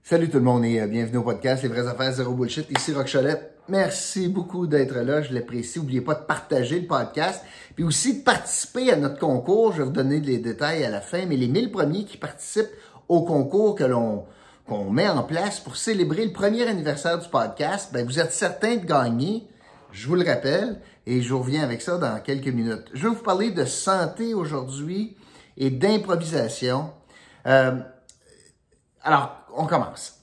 Salut tout le monde et bienvenue au podcast Les vraies affaires zéro bullshit. Ici Roch Cholette. Merci beaucoup d'être là, je l'apprécie. N'oubliez pas de partager le podcast, puis aussi de participer à notre concours. Je vais vous donner les détails à la fin, mais les 1000 premiers qui participent au concours qu'on met en place pour célébrer le premier anniversaire du podcast, ben vous êtes certains de gagner, je vous le rappelle, et je vous reviens avec ça dans quelques minutes. Je vais vous parler de santé aujourd'hui et d'improvisation. Alors, on commence.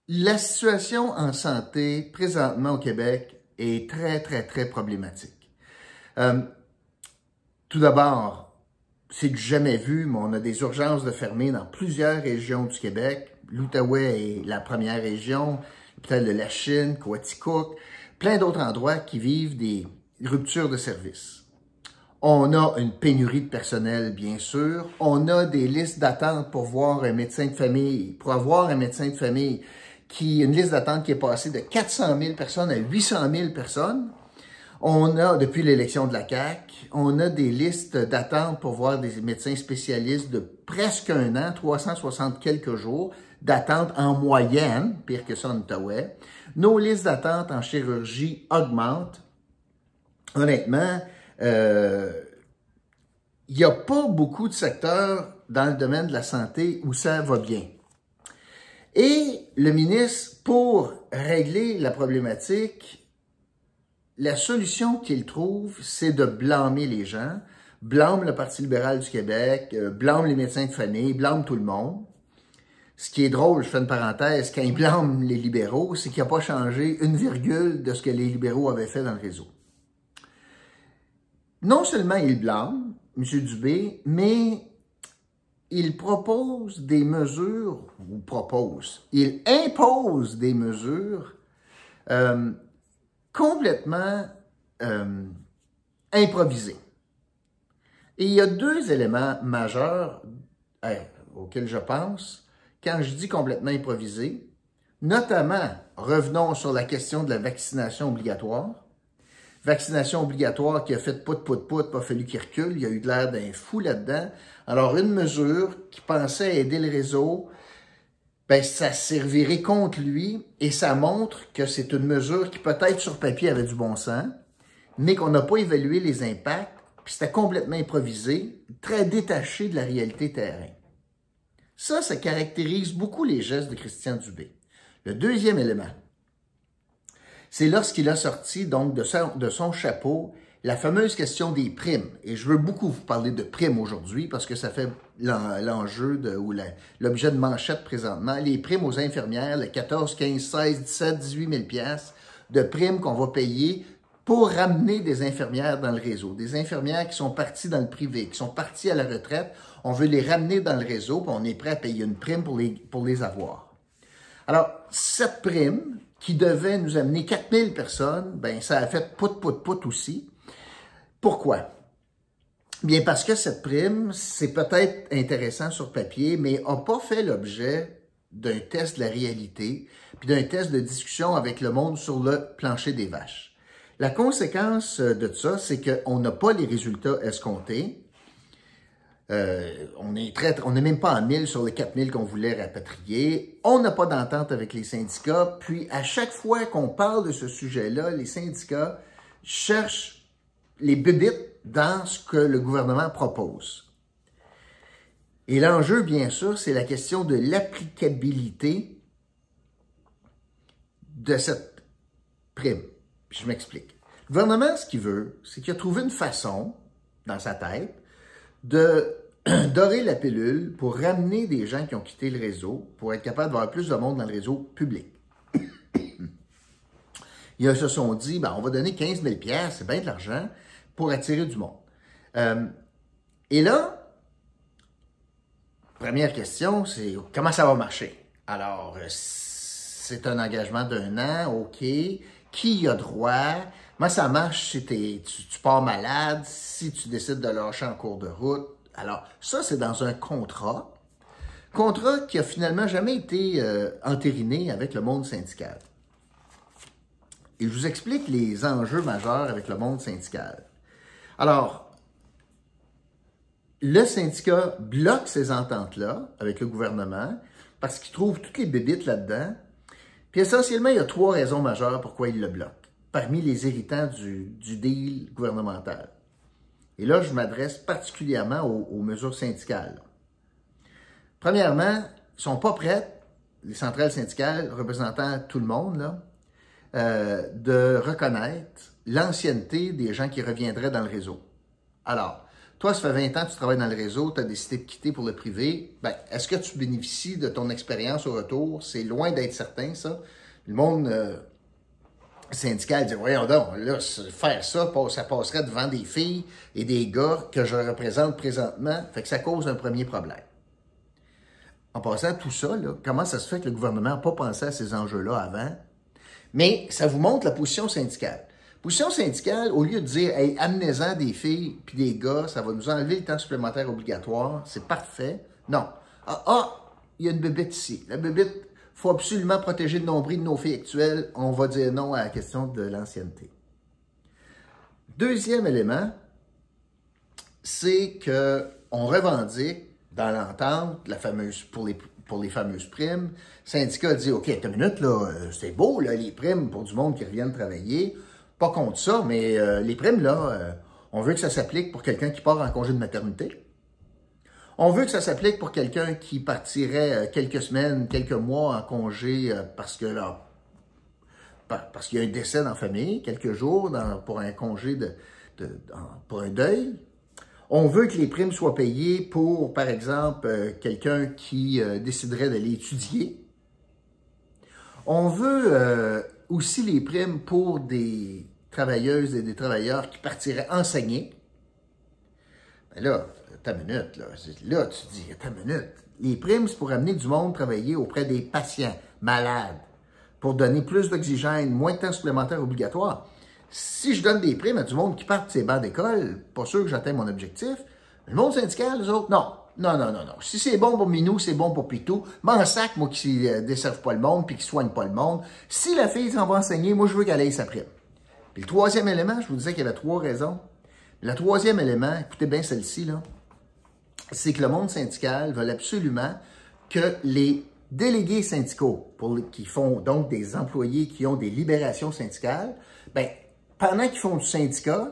La situation en santé présentement au Québec est très problématique. Tout d'abord, c'est du jamais vu, mais on a des urgences de fermer dans plusieurs régions du Québec. L'Outaouais est la première région, l'hôpital de la Chine, Coaticook, plein d'autres endroits qui vivent des ruptures de services. On a une pénurie de personnel, bien sûr. On a des listes d'attente pour voir un médecin de famille, pour avoir un médecin de famille une liste d'attente qui est passée de 400 000 personnes à 800 000 personnes. On a, depuis l'élection de la CAQ, on a des listes d'attente pour voir des médecins spécialistes de presque un an, 360 quelques jours d'attente en moyenne, pire que ça en Outaouais. Nos listes d'attente en chirurgie augmentent. Honnêtement, il n'y a pas beaucoup de secteurs dans le domaine de la santé où ça va bien. Et le ministre, pour régler la problématique, la solution qu'il trouve, c'est de blâmer les gens, blâme le Parti libéral du Québec, blâme les médecins de famille, blâme tout le monde. Ce qui est drôle, je fais une parenthèse, quand il blâme les libéraux, c'est qu'il n'a pas changé une virgule de ce que les libéraux avaient fait dans le réseau. Non seulement il blâme, M. Dubé, mais il propose des mesures, il impose des mesures complètement improvisées. Et il y a deux éléments majeurs auxquels je pense quand je dis complètement improvisé, notamment, revenons sur la question de la vaccination obligatoire. Vaccination obligatoire qui a fait pout, pas fallu qu'il recule, il y a eu de l'air d'un fou là-dedans. Alors, une mesure qui pensait aider le réseau, ben ça servirait contre lui et ça montre que c'est une mesure qui peut-être sur papier avait du bon sens, mais qu'on n'a pas évalué les impacts, puis c'était complètement improvisé, très détaché de la réalité terrain. Ça caractérise beaucoup les gestes de Christian Dubé. Le deuxième élément, c'est lorsqu'il a sorti donc de son chapeau la fameuse question des primes. Et je veux beaucoup vous parler de primes aujourd'hui parce que ça fait l'enjeu ou l'objet de manchette présentement. Les primes aux infirmières, le 14, 15, 16, 17, 18 000 piastres de primes qu'on va payer pour ramener des infirmières dans le réseau. Des infirmières qui sont parties dans le privé, qui sont parties à la retraite. On veut les ramener dans le réseau puis on est prêt à payer une prime pour les avoir. Alors, cette prime qui devait nous amener 4000 personnes, ben ça a fait pout aussi. Pourquoi? Bien parce que cette prime, c'est peut-être intéressant sur papier, mais n'a pas fait l'objet d'un test de la réalité, puis d'un test de discussion avec le monde sur le plancher des vaches. La conséquence de ça, c'est qu'on n'a pas les résultats escomptés. On n'est même pas à 1000 sur les 4000 qu'on voulait rapatrier. On n'a pas d'entente avec les syndicats. Puis, à chaque fois qu'on parle de ce sujet-là, les syndicats cherchent les bébites dans ce que le gouvernement propose. Et l'enjeu, bien sûr, c'est la question de l'applicabilité de cette prime. Puis je m'explique. Le gouvernement, ce qu'il veut, c'est qu'il a trouvé une façon, dans sa tête, de dorer la pilule pour ramener des gens qui ont quitté le réseau, pour être capable d'avoir plus de monde dans le réseau public. Ils se sont dit, ben, on va donner 15 000 $, c'est bien de l'argent, pour attirer du monde. Et là, première question, c'est comment ça va marcher? Alors, c'est un engagement d'un an, OK. Qui a droit? Comment ça marche si tu pars malade, si tu décides de lâcher en cours de route? Alors, ça, c'est dans un contrat qui a finalement jamais été entériné avec le monde syndical. Et je vous explique les enjeux majeurs avec le monde syndical. Alors, le syndicat bloque ces ententes-là avec le gouvernement parce qu'il trouve toutes les bébites là-dedans. Puis essentiellement, il y a 3 raisons majeures pourquoi il le bloque, parmi les irritants du deal gouvernemental. Et là, je m'adresse particulièrement aux mesures syndicales. Premièrement, ils ne sont pas prêtes, les centrales syndicales représentant tout le monde, là, de reconnaître l'ancienneté des gens qui reviendraient dans le réseau. Alors, toi, ça fait 20 ans que tu travailles dans le réseau, tu as décidé de quitter pour le privé. Ben, est-ce que tu bénéficies de ton expérience au retour? C'est loin d'être certain, ça. Le monde syndical dit, voyons donc, là, faire ça, ça passerait devant des filles et des gars que je représente présentement. Fait que ça cause un premier problème. En passant à tout ça, là, comment ça se fait que le gouvernement n'a pas pensé à ces enjeux-là avant? Mais ça vous montre la position syndicale. Position syndicale, au lieu de dire hey, amenez-en des filles puis des gars, ça va nous enlever le temps supplémentaire obligatoire, c'est parfait. Non. Il y a une bébête ici. La bébête, il faut absolument protéger le nombril de nos filles actuelles. On va dire non à la question de l'ancienneté. Deuxième élément, c'est qu'on revendique dans l'entente, pour les fameuses primes, le syndicat dit OK, attends une minute, là, c'est beau, là, les primes pour du monde qui reviennent travailler. Pas contre ça, mais les primes, là, on veut que ça s'applique pour quelqu'un qui part en congé de maternité. On veut que ça s'applique pour quelqu'un qui partirait quelques semaines, quelques mois en congé parce qu'il y a un décès dans la famille, quelques jours pour un congé pour un deuil. On veut que les primes soient payées pour, par exemple, quelqu'un qui déciderait d'aller étudier. On veut aussi les primes pour des travailleuses et des travailleurs qui partiraient enseigner. Mais là, attends une minute, là, tu dis, attends une minute. Les primes, c'est pour amener du monde travailler auprès des patients malades, pour donner plus d'oxygène, moins de temps supplémentaire obligatoire. Si je donne des primes à du monde qui part de ses bancs d'école, pas sûr que j'atteins mon objectif. Le monde syndical, les autres, non. Non. Si c'est bon pour Minou, c'est bon pour Pitou. M'en sac, moi, qui ne desserve pas le monde puis qui soigne pas le monde. Si la fille s'en va enseigner, moi, je veux qu'elle ait sa prime. Puis le troisième élément, je vous disais qu'il y avait 3 raisons. Le troisième élément, écoutez bien celle-ci, là, c'est que le monde syndical veut absolument que les délégués syndicaux, qui font donc des employés qui ont des libérations syndicales, bien, pendant qu'ils font du syndicat,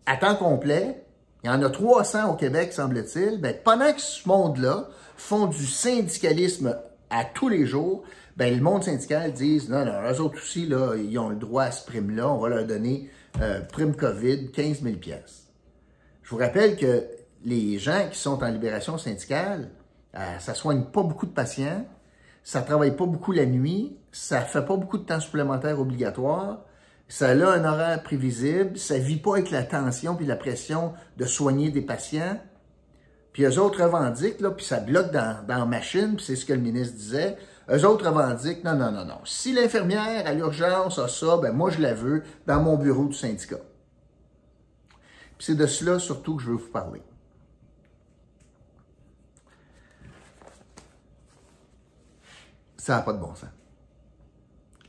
à temps complet, il y en a 300 au Québec, semble-t-il, bien, pendant que ce monde-là font du syndicalisme à tous les jours, bien, le monde syndical dit non, eux autres aussi, là, ils ont le droit à ce prime-là, on va leur donner prime COVID, 15 000 $. Je vous rappelle que les gens qui sont en libération syndicale, ça soigne pas beaucoup de patients, ça travaille pas beaucoup la nuit, ça fait pas beaucoup de temps supplémentaire obligatoire, ça a un horaire prévisible, ça vit pas avec la tension puis la pression de soigner des patients. Puis eux autres revendiquent, là, puis ça bloque dans la machine, puis c'est ce que le ministre disait. Eux autres revendiquent, non. Si l'infirmière à l'urgence a ça, ben moi je la veux dans mon bureau du syndicat. Puis c'est de cela surtout que je veux vous parler. Ça n'a pas de bon sens.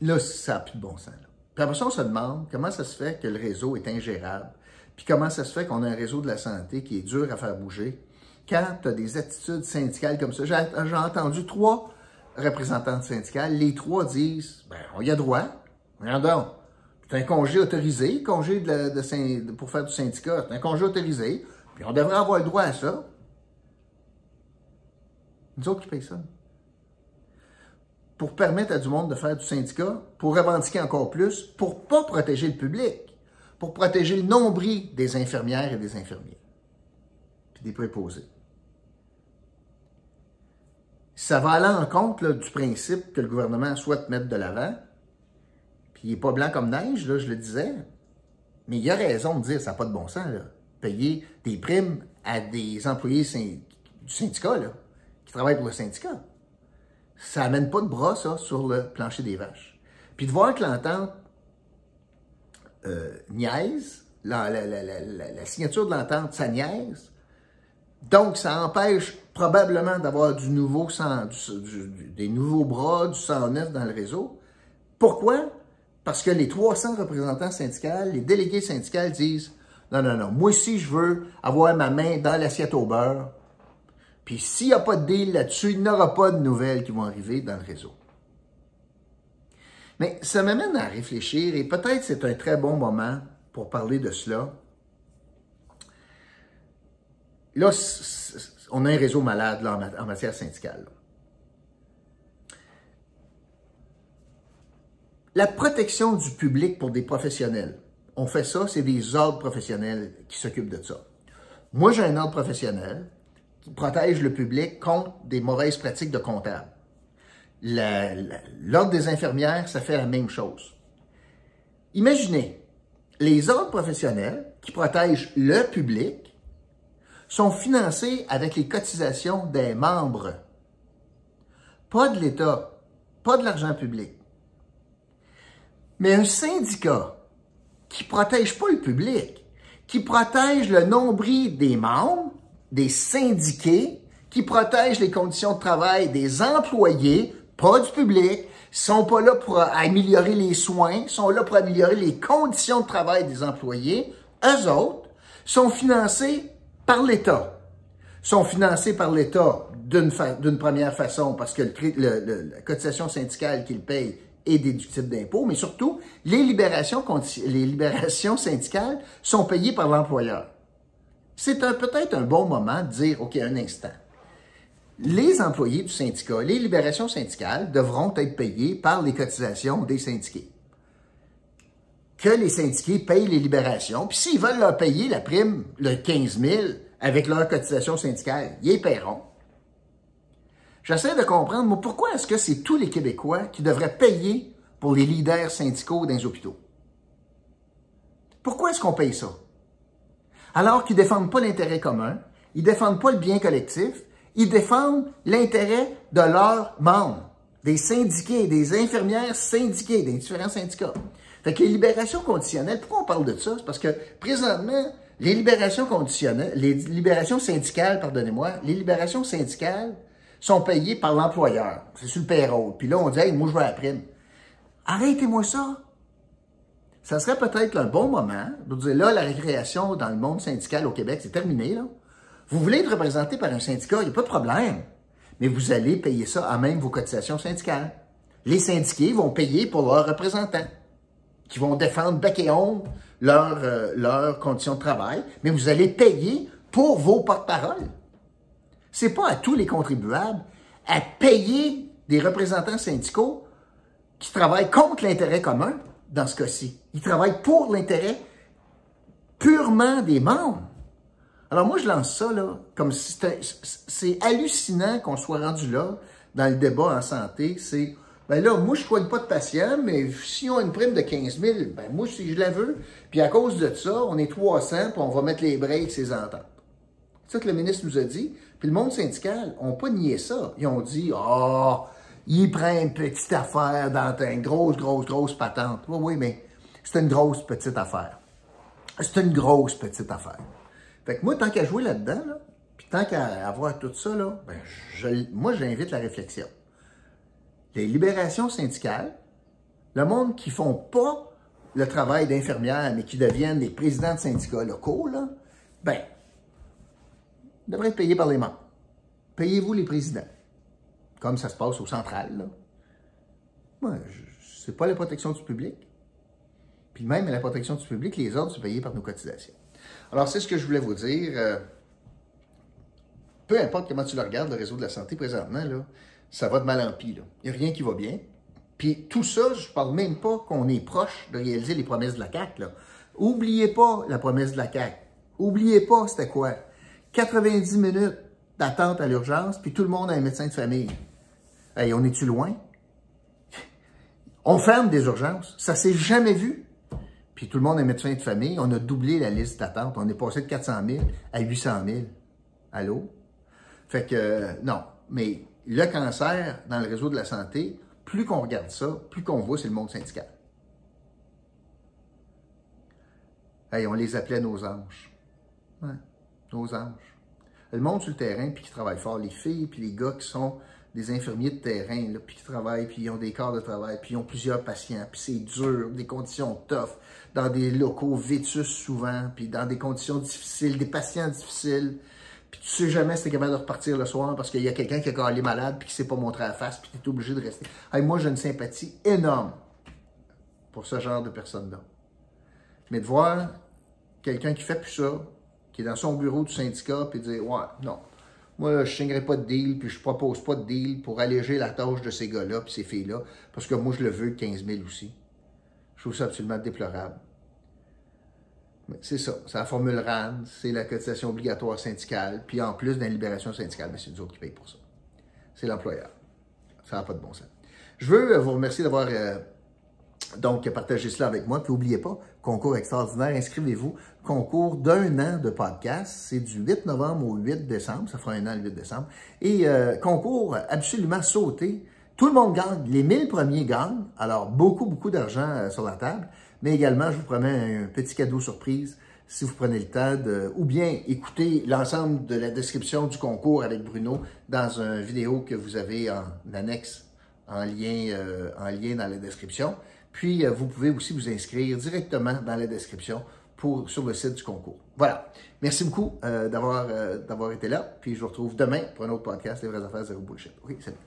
Là, ça n'a plus de bon sens. Là. Puis après ça, on se demande comment ça se fait que le réseau est ingérable, puis comment ça se fait qu'on a un réseau de la santé qui est dur à faire bouger. Quand tu as des attitudes syndicales comme ça, j'ai entendu 3 représentants syndicales, les 3 disent, ben, on y a droit, regardons, c'est un congé autorisé, congé pour faire du syndicat, c'est un congé autorisé, puis on devrait avoir le droit à ça. Nous autres qui payons ça. Pour permettre à du monde de faire du syndicat, pour revendiquer encore plus, pour ne pas protéger le public, pour protéger le nombril des infirmières et des infirmiers, puis des préposés. Ça va aller en compte là, du principe que le gouvernement souhaite mettre de l'avant, puis il n'est pas blanc comme neige, là, je le disais, mais il a raison de dire ça n'a pas de bon sens, là, payer des primes à des employés du syndicat, là, qui travaillent pour le syndicat. Ça n'amène pas de bras, ça, sur le plancher des vaches. Puis de voir que l'entente niaise, la signature de l'entente, ça niaise. Donc, ça empêche probablement d'avoir du nouveau sang, des nouveaux bras, du sang neuf dans le réseau. Pourquoi? Parce que les 300 représentants syndicaux, les délégués syndicaux disent Non, non, non. Moi aussi, je veux avoir ma main dans l'assiette au beurre. Puis s'il n'y a pas de deal là-dessus, il n'y aura pas de nouvelles qui vont arriver dans le réseau. Mais ça m'amène à réfléchir, et peut-être c'est un très bon moment pour parler de cela. Là, on a un réseau malade là, en matière syndicale. La protection du public pour des professionnels. On fait ça, c'est des ordres professionnels qui s'occupent de ça. Moi, j'ai un ordre professionnel qui protège le public contre des mauvaises pratiques de comptables. L'ordre des infirmières, ça fait la même chose. Imaginez, les ordres professionnels qui protègent le public sont financés avec les cotisations des membres. Pas de l'État, pas de l'argent public. Mais un syndicat qui ne protège pas le public, qui protège le nombril des membres, des syndiqués, qui protège les conditions de travail des employés, pas du public, sont pas là pour améliorer les soins, sont là pour améliorer les conditions de travail des employés. Eux autres sont financés par l'État. Sont financés par l'État d'une première façon parce que la cotisation syndicale qu'ils payent est déductible d'impôts, mais surtout, les libérations syndicales sont payées par l'employeur. C'est peut-être un bon moment de dire, OK, un instant. Les employés du syndicat, les libérations syndicales devront être payées par les cotisations des syndiqués. Que les syndiqués payent les libérations, puis s'ils veulent leur payer la prime, le 15 000, avec leur cotisation syndicale, ils les paieront. J'essaie de comprendre, moi, pourquoi est-ce que c'est tous les Québécois qui devraient payer pour les leaders syndicaux dans les hôpitaux? Pourquoi est-ce qu'on paye ça? Alors qu'ils ne défendent pas l'intérêt commun, ils ne défendent pas le bien collectif, ils défendent l'intérêt de leurs membres, des syndiqués, des infirmières syndiquées, des différents syndicats. Fait que les libérations conditionnelles, pourquoi on parle de ça? C'est parce que présentement, les libérations conditionnelles, les libérations syndicales, pardonnez-moi, les libérations syndicales sont payées par l'employeur. C'est sur le payroll. Puis là, on dit, hey, moi, je veux la prime. Arrêtez-moi ça. Ça serait peut-être un bon moment de dire, là, la récréation dans le monde syndical au Québec, c'est terminé, là. Vous voulez être représenté par un syndicat, il n'y a pas de problème. Mais vous allez payer ça à même vos cotisations syndicales. Les syndiqués vont payer pour leurs représentants, qui vont défendre bec et ongles leurs conditions de travail, mais vous allez payer pour vos porte-paroles. C'est pas à tous les contribuables à payer des représentants syndicaux qui travaillent contre l'intérêt commun dans ce cas-ci. Ils travaillent pour l'intérêt purement des membres. Alors moi, je lance ça, là, comme si c'est hallucinant qu'on soit rendu là, dans le débat en santé. C'est, ben là, moi, je ne soigne pas de patients, mais si on a une prime de 15 000, ben moi, si je la veux, puis à cause de ça, on est 300, puis on va mettre les breaks, ces ententes. C'est ça que le ministre nous a dit. Puis le monde syndical n'a pas nié ça. Ils ont dit, il prend une petite affaire dans une grosse patente. Oui, oui, mais c'est une grosse petite affaire. C'est une grosse petite affaire. Fait que moi, tant qu'à jouer là-dedans, là, puis tant qu'à avoir tout ça, là, ben, moi, j'invite la réflexion. Les libérations syndicales, le monde qui ne font pas le travail d'infirmière, mais qui deviennent des présidents de syndicats locaux, là, ben, devraient être payés par les membres. Payez-vous les présidents. Comme ça se passe au central, là. Moi, c'est pas la protection du public. Puis même à la protection du public, les ordres sont payés par nos cotisations. Alors, c'est ce que je voulais vous dire. Peu importe comment tu le regardes, le réseau de la santé présentement, là, ça va de mal en pis. Il n'y a rien qui va bien. Puis tout ça, je ne parle même pas qu'on est proche de réaliser les promesses de la CAQ. Là. Oubliez pas la promesse de la CAQ. Oubliez pas, c'était quoi? 90 minutes d'attente à l'urgence, puis tout le monde a un médecin de famille. Hey, on est-tu loin? On ferme des urgences. Ça s'est jamais vu. Puis tout le monde est médecin de famille. On a doublé la liste d'attente. On est passé de 400 000 à 800 000. Allô? Fait que, non. Mais le cancer dans le réseau de la santé, plus qu'on regarde ça, plus qu'on voit, c'est le monde syndical. Hey, on les appelait nos anges. Ouais, nos anges. Le monde sur le terrain, puis qui travaille fort, les filles, puis les gars qui sont des infirmiers de terrain, là, puis qui travaillent, puis ils ont des quarts de travail, puis ils ont plusieurs patients, puis c'est dur, des conditions tough, dans des locaux vétus souvent, puis dans des conditions difficiles, des patients difficiles, puis tu sais jamais si tu es capable de repartir le soir parce qu'il y a quelqu'un qui a calé malade, puis qui ne s'est pas montré à la face, puis tu es obligé de rester. Hey, moi, j'ai une sympathie énorme pour ce genre de personnes-là. Mais de voir quelqu'un qui fait plus ça, qui est dans son bureau du syndicat, puis dire « Ouais, non, moi, je ne signerai pas de deal, puis je ne propose pas de deal pour alléger la tâche de ces gars-là, puis ces filles-là, parce que moi, je le veux 15 000 aussi. » Je trouve ça absolument déplorable. C'est ça, c'est la formule RAN, c'est la cotisation obligatoire syndicale, puis en plus d'une libération syndicale, c'est nous autres qui payent pour ça. C'est l'employeur. Ça n'a pas de bon sens. Je veux vous remercier d'avoir donc partagé cela avec moi. Puis n'oubliez pas, concours extraordinaire, inscrivez-vous. Concours d'1 an de podcast, c'est du 8 novembre au 8 décembre, ça fera 1 an le 8 décembre. Et concours absolument sauté. Tout le monde gagne, les 1000 premiers gagnent, alors beaucoup d'argent sur la table. Mais également, je vous promets un petit cadeau surprise si vous prenez le temps de, ou bien écouter l'ensemble de la description du concours avec Bruno dans une vidéo que vous avez en annexe, en lien dans la description. Puis, vous pouvez aussi vous inscrire directement dans la description sur le site du concours. Voilà. Merci beaucoup d'avoir été là. Puis, je vous retrouve demain pour un autre podcast, Les vraies affaires zéro bullshit. Oui, salut.